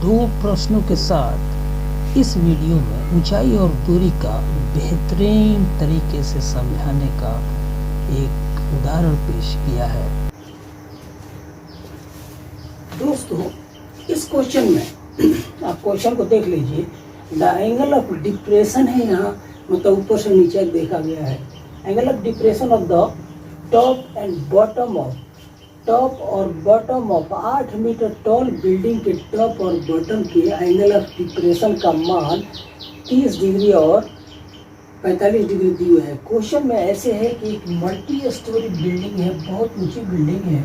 दो प्रश्नों के साथ इस वीडियो में ऊंचाई और दूरी का बेहतरीन तरीके से समझाने का एक उदाहरण पेश किया है। दोस्तों, इस क्वेश्चन में आप क्वेश्चन को देख लीजिए। द एंगल ऑफ डिप्रेशन है यहाँ, मतलब ऊपर से नीचे देखा गया है। Angle of depression of the top and bottom of, top और bottom of 8 metre tall building के टॉप और बॉटम के एंगल ऑफ डिप्रेशन का मान 30 डिग्री और 45 डिग्री दिए हुए है। क्वेश्चन में ऐसे है कि एक मल्टी स्टोरी बिल्डिंग है, बहुत ऊंची बिल्डिंग है,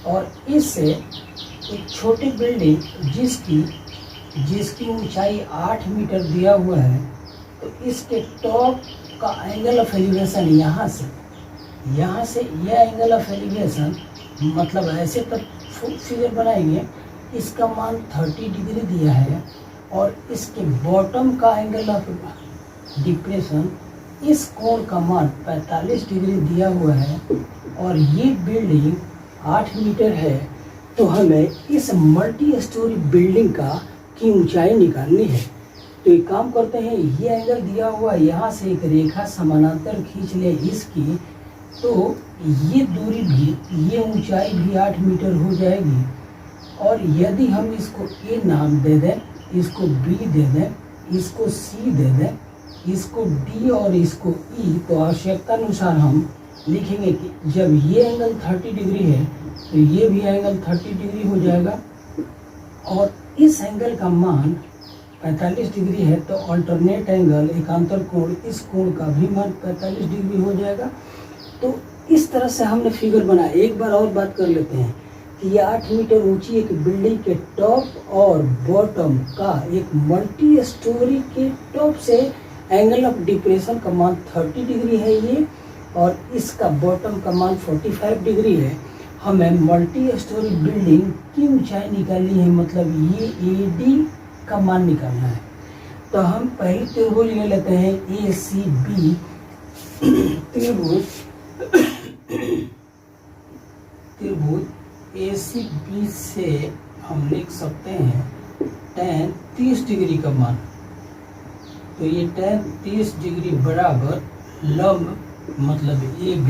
और इससे एक छोटी बिल्डिंग जिसकी ऊंचाई 8 मीटर दिया हुआ है, तो इसके टॉप का एंगल ऑफ एलिवेशन यहाँ से यह एंगल ऑफ एलिवेशन, मतलब ऐसे तक फिगर बनाएंगे, इसका मान 30 डिग्री दिया है, और इसके बॉटम का एंगल ऑफ डिप्रेशन, इस कोण का मान 45 डिग्री दिया हुआ है, और ये बिल्डिंग 8 मीटर है। तो हमें इस मल्टी स्टोरी बिल्डिंग की ऊंचाई निकालनी है। तो एक काम करते हैं, ये एंगल दिया हुआ है, यहाँ से एक रेखा समानांतर खींच ले इसकी, तो ये दूरी भी, ये ऊंचाई भी 8 मीटर हो जाएगी। और यदि हम इसको ए नाम दे दें, इसको बी दे दें, इसको सी दे दें, इसको डी और इसको ई, तो आवश्यकता अनुसार हम लिखेंगे कि जब ये एंगल 30 डिग्री है तो ये भी एंगल 30 डिग्री हो जाएगा, और इस एंगल का मान 45 डिग्री है, तो अल्टरनेट एंगल, एकांतर कोण, इस कोण का भी मान 45 डिग्री हो जाएगा। तो इस तरह से हमने फिगर बनाया। एक बार और बात कर लेते हैं कि ये 8 मीटर ऊंची एक बिल्डिंग के टॉप और बॉटम का, एक मल्टी स्टोरी के टॉप से एंगल ऑफ डिप्रेशन का मान 30 डिग्री है ये, और इसका बॉटम का मान 45 डिग्री है। हमें मल्टी स्टोरी बिल्डिंग की ऊंचाई निकालनी है, मतलब ये AD का मान निकालना है। तो हम पहले त्रिभुज ले लेते हैं ACB। त्रिभुज ACB से हम लिख सकते हैं tan 30 डिग्री का मान। तो ये tan 30 डिग्री बराबर लंब, मतलब AB,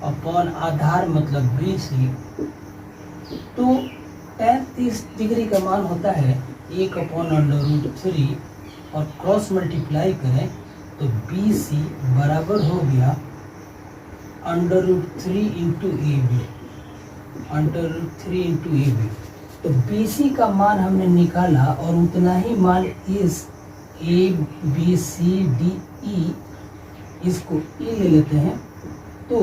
अपॉन आधार, मतलब BC। तो tan 30 डिग्री का मान होता है 1/√3, और क्रॉस मल्टीप्लाई करें तो BC बराबर हो गया √3 इंटू AB, √3 इंटू AB। तो BC का मान हमने निकाला, और उतना ही मान इस ABCDE, इसको E ले लेते हैं, तो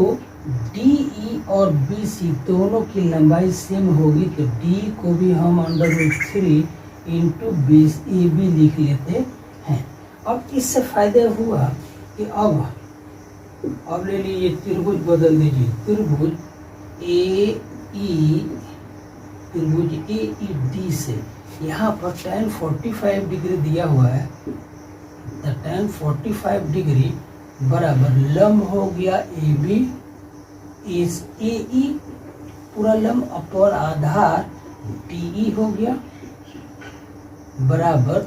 DE और BC दोनों की लंबाई सेम होगी, तो D को भी हम √3 इंटू AB लिख लेते हैं। अब इससे फायदा हुआ कि अब ले लीजिए, त्रिभुज बदल दीजिए, त्रिभुज AED से यहाँ पर tan 45 डिग्री दिया हुआ है, तो tan 45 डिग्री बराबर लंब हो गया AB, इस AE पूरा लंब अपॉन आधार DE हो गया, बराबर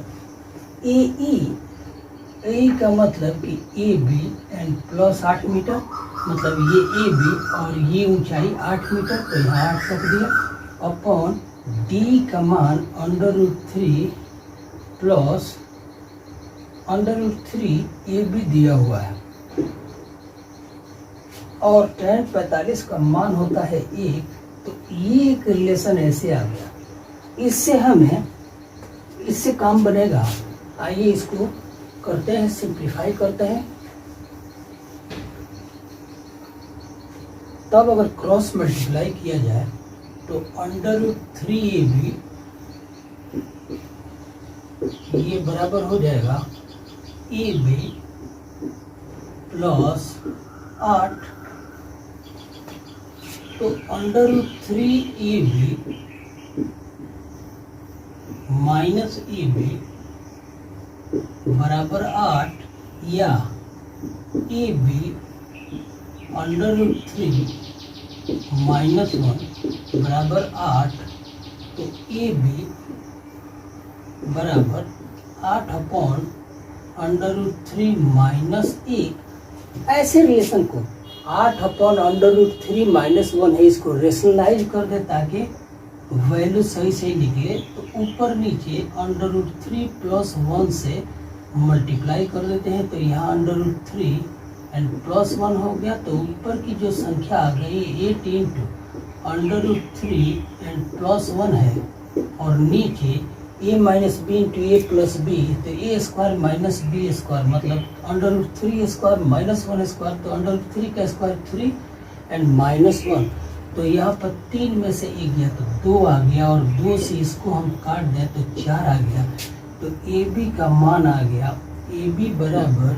AE का मतलब कि AB एंड प्लस 8 मीटर, मतलब ये AB और ये ऊंचाई 8 मीटर, तो यहाँ 8 रख दिया, अपॉन D का मान √3 प्लस √3 AB दिया हुआ है, और tan 45 का मान होता है 1। तो ये एक रिलेशन ऐसे आ गया, इससे काम बनेगा। आइए इसको करते हैं, सिंप्लीफाई करते हैं। तब अगर क्रॉस मल्टीप्लाई किया जाए तो √3AB ये बराबर हो जाएगा AB प्लस 8, तो √3AB माइनस AB बराबर 8, या AB √3 -1 बराबर 8, तो ए बी बराबर 8/√3 माइनस 1, ऐसे रिलेशन को 8/√3 माइनस 1 है, इसको रेशनलाइज कर दे ताकि वैल्यू सही सही निकले। तो ऊपर नीचे √3 प्लस 1 से मल्टीप्लाई कर देते हैं, तो यहाँ √3 एंड प्लस 1 हो गया। तो ऊपर की जो संख्या आ गई 8 इंटू √3 एंड प्लस 1 है, और नीचे a minus B into A plus B, तो A square minus B square मतलब √3 स्क्वायर माइनस 1 स्क्वायर, तो √3 का स्क्वायर 3 एंड माइनस 1, तो यहाँ पर 3 में से 1 गया तो 2 आ गया, और 2 से इसको हम काट दें तो 4 आ गया। तो ए बी का मान आ गया ए बी बराबर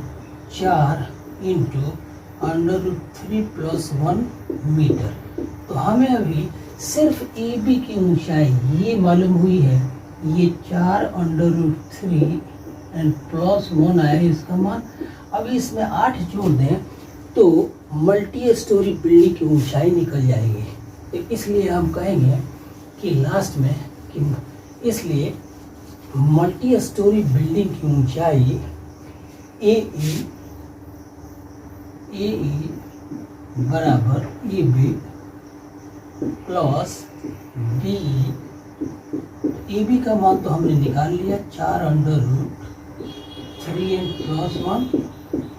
4 इंटू √3 प्लस 1 मीटर। तो हमें अभी सिर्फ ए बी की ऊंचाई ये मालूम हुई है, ये 4√3 एंड प्लस 1 आया इसका मान। अब इसमें 8 जोड़ दें तो मल्टी स्टोरी बिल्डिंग की ऊंचाई निकल जाएगी। तो इसलिए हम कहेंगे कि लास्ट में कि इसलिए मल्टी स्टोरी बिल्डिंग की ऊंचाई ए ई बराबर A B plus B. A B का मान तो हमने निकाल लिया 4√3 एंड प्लस 1,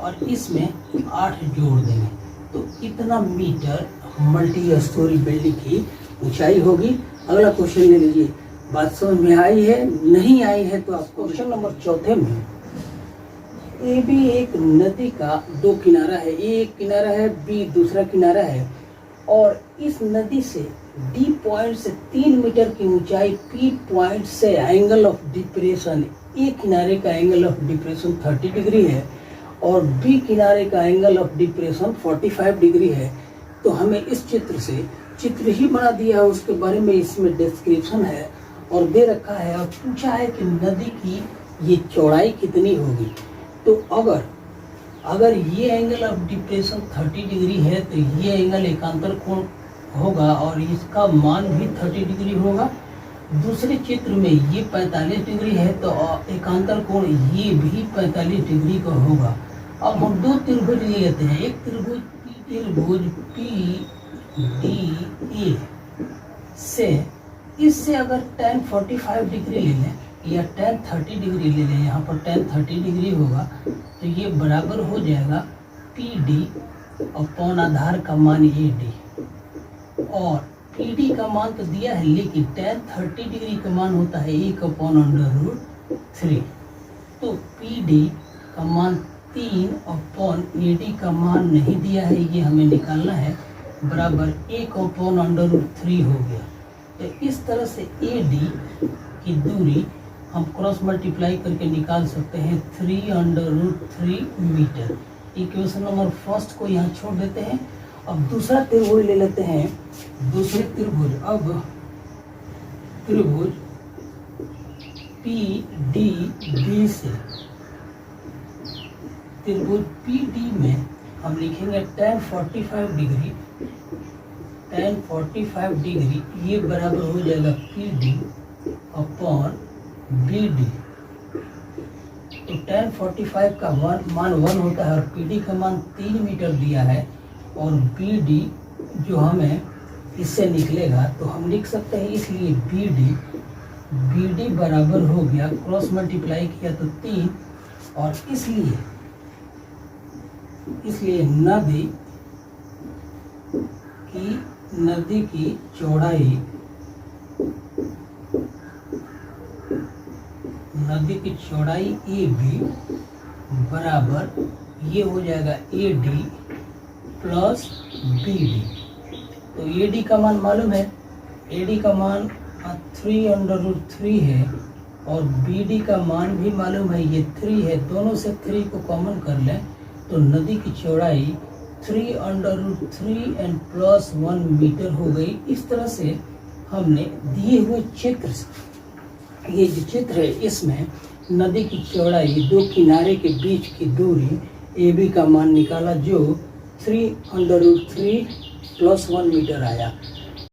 और इसमें 8 जोड़ देंगे तो इतना मीटर मल्टी स्टोरी बिल्डिंग की ऊंचाई होगी। अगला क्वेश्चन ले लीजिए। बात समझ में आई है? नहीं आई है तो आप क्वेश्चन नंबर 4 में ए बी एक नदी का 2 किनारा है, ए एक किनारा है, बी दूसरा किनारा है, और इस नदी से डी पॉइंट से 3 मीटर की ऊंचाई पी पॉइंट से एंगल ऑफ डिप्रेशन, ए किनारे का एंगल ऑफ डिप्रेशन 30 डिग्री है और बी किनारे का एंगल ऑफ डिप्रेशन 45 डिग्री है। तो हमें इस चित्र से चित्र ही बना दिया है, उसके बारे में इसमें डिस्क्रिप्शन है और दे रखा है, और पूछा है कि नदी की ये चौड़ाई कितनी होगी। तो अगर ये एंगल ऑफ डिप्रेशन 30 डिग्री है तो ये एंगल एकांतर कोण होगा और इसका मान भी 30 डिग्री होगा। दूसरे चित्र में ये 45 डिग्री है तो एकांतर कोण ये भी 45 डिग्री का होगा। अब हम 2 त्रिभुज ले लेते हैं, एक त्रिभुज पी डी ए से, इससे अगर tan 45 डिग्री ले लें या tan 30 डिग्री ले लें, यहाँ पर tan 30 डिग्री होगा तो ये बराबर हो जाएगा पी डी अपॉन आधार का मान ए डी, और पी डी का मान तो दिया है लेकिन tan 30 डिग्री का मान होता है 1/√3। तो पी डी का मान 3 अपॉन ए डी का मान नहीं दिया है, ये हमें निकालना है, बराबर 1/√3 हो गया। तो इस तरह से ए डी की दूरी हम क्रॉस मल्टीप्लाई करके निकाल सकते हैं 3/√3 मीटर। इक्वेशन नंबर फर्स्ट को यहाँ छोड़ देते हैं। अब दूसरा त्रिभुज ले लेते हैं, दूसरे त्रिभुज, अब त्रिभुज पी डी बी से, त्रिभुज पी डी में हम लिखेंगे tan 45 डिग्री, tan 45 डिग्री ये बराबर हो जाएगा P D upon B D. तो tan 45 का मान 1 होता है और पी डी का मान 3 मीटर दिया है, और बी डी जो हमें इससे निकलेगा तो हम लिख सकते हैं, इसलिए बी डी बराबर हो गया, क्रॉस मल्टीप्लाई किया तो 3, और इसलिए नदी की चौड़ाई, ए बी बराबर ये हो जाएगा A D plus B D. तो ए डी का मान मालूम है, ए डी का मान 3/√3 है और बी डी का मान भी मालूम है, ये 3 है, दोनों से 3 को कॉमन कर लें तो नदी की चौड़ाई 3/√3 एंड प्लस 1 मीटर हो गई। इस तरह से हमने दिए हुए चित्र से, ये जो चित्र है इसमें नदी की चौड़ाई 2 किनारे के बीच की दूरी ए बी का मान निकाला जो 3/√3 प्लस 1 मीटर आया।